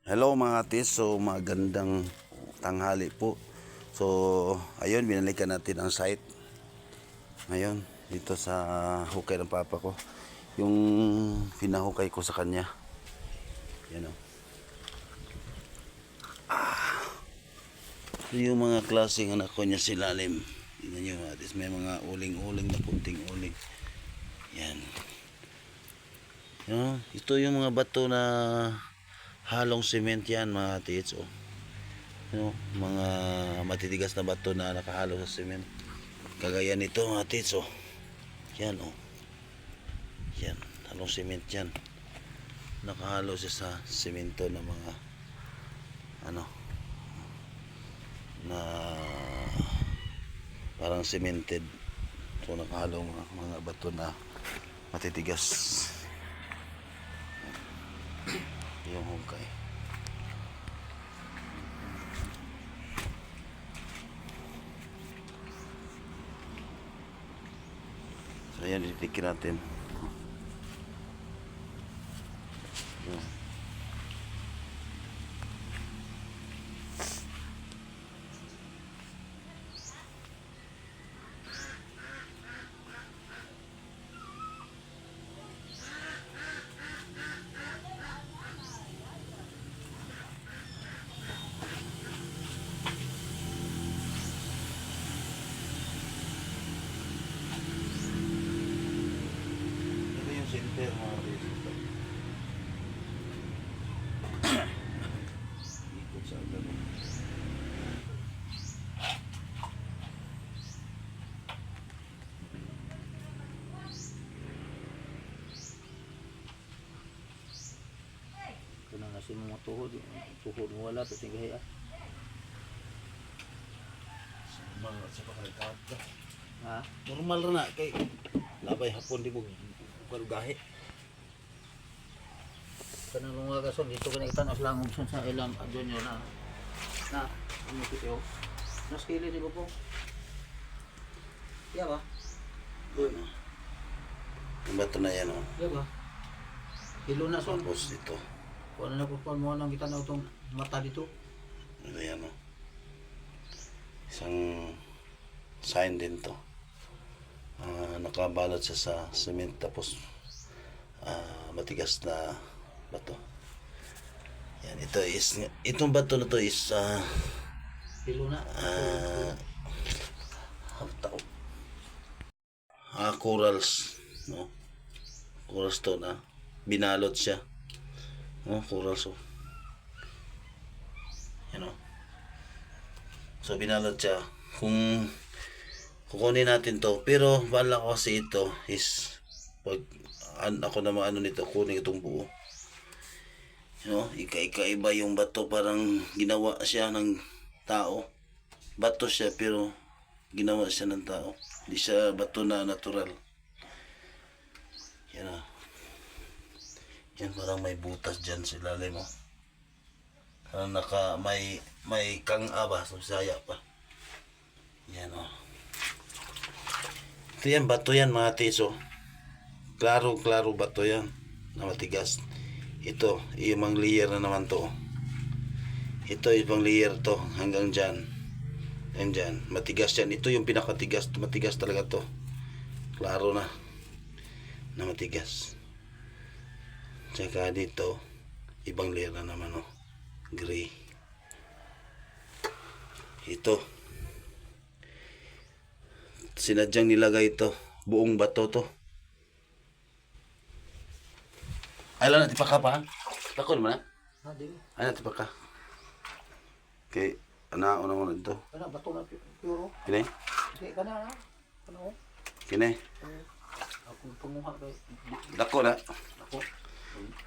Hello mga tis, so magandang tanghali po. So ayun, binalikan natin ang site ngayon dito sa hukay ng papa ko. Yung pinahukay ko sa kanya. Yan o. Ito yung mga klaseng anak ko niya silalim. Tignan nyo mga tis, may mga uling-uling na punting uling. Yan. Yan. Ito yung mga bato na halong cement yan mga tis. Oh. Mga matitigas na bato na nakahalo sa cement. Kagaya nito mga tits, oh. Yan, oh. Yan, halong cement yan. Nakahalo siya sa semento na mga ano na parang cemented. So nakahalo mga bato na matitigas. Yung hukay. So ayan, itikin natin. Yan. Ito yung center mga dito. Ikot sa agad. Ito na kasi mga tuhod mo wala to tinggahi ah. Sa pakalakad ka. Ha? Normal na kay labay hapon di mo kalugahi. Kanang mga kason dito ka nakitanos lang umsan sa ilang junior na ano kito nas kili di ba po? Iya ba? Ano? Yung bato na yan, oh. Iya ba? Kilo na son. Tapos dito. Kung ano na po mo nang kita na itong mata dito. Ano yan, oh. Isang sign din to. Nakabalot siya sa cement tapos matigas na bato. Yan, itong bato na to is Kilo na. corals, no? Corals to na binalot siya. No, corals, oh. Yan, oh. So binalot siya. Kung kukunin natin to, pero bala ko kasi ito is pag ako na maano nito, kunin itong buo. Ika-iba yung bato, parang ginawa siya ng tao. Bato siya pero ginawa siya ng tao. Hindi siya bato na natural. Yan, oh. Yan, parang may butas dyan sa ilalim mo. Parang may kang-aba sa Bisaya pa. Yan, oh. Ito yan, bato yan mga tiso. Klaro bato yan na matigas. Ito, yung layer na naman to. Ito, ibang layer to hanggang dyan. Yan dyan, matigas yan. Ito yung pinakatigas, matigas talaga to. Klaro na matigas. Tsaka dito, ibang layer na naman, oh. Gray. Ito. Sinadyang nilagay ito. Buong bato to. Ay lang natin pa ka pa. Takon mo na. Ha di. Ay natin pa ka. Okay. Ano mo na ito. Kana bato na puro. Kine? Di kana na. Ano? Kine? Ako tunguha kay Dako na. ako.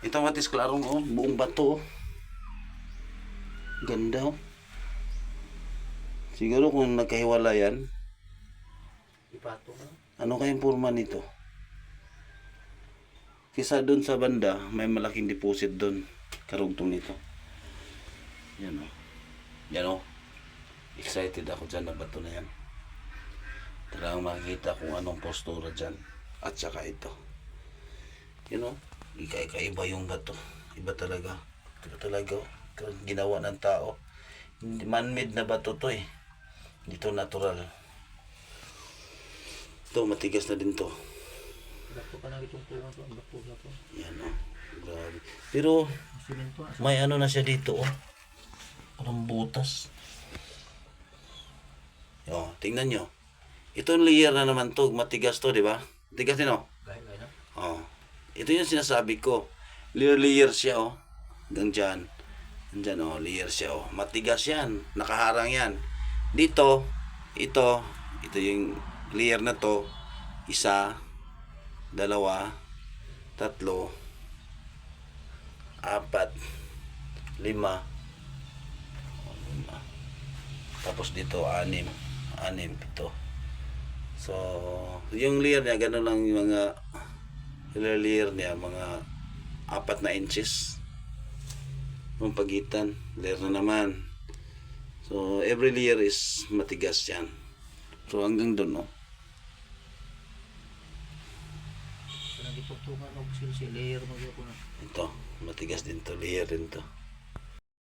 Ito matis klarong, oh. Buong bato, oh. Ganda, oh. Siguro kung nagkahiwala yan, Ipato na. ano kayang forma nito? Kisa doon sa banda, may malaking deposit doon. Karugtong nito. Yan, oh. Yan, oh. Excited ako dyan na bato na yan. Talagang makikita kung anong postura dyan. At saka ito. You know, ika-iba yung bato. Iba talaga. Iba talaga, oh. ginawa ng tao. Man-made na bato to eh. Dito natural. Ito, matigas na din to. Bako ka na itong tuwa to. Bako. Yan oh. Grabe. Pero Simento. may ano na siya dito oh. Parang butas. Oh, tingnan nyo. Itong layer na naman to, matigas to, di ba? Tigas din oh. Gaya na. Oh. Ito yung sinasabi ko. Layer siya oh. Hanggang dyan. Andyan oh, layer siya oh. Matigas yan. Nakaharang yan. Dito, ito yung layer na to. Isa, dalawa, tatlo, apat, lima. Tapos dito, anim, ito. So, yung layer niya, gano'n lang yung mga layer niya, mga 4 na inches. Yung pagitan, layer na naman. So, every layer is matigas yan. So, hanggang doon, no? Parang itong tunga ng silsi layer mo na. Ito, matigas din to, layer din to.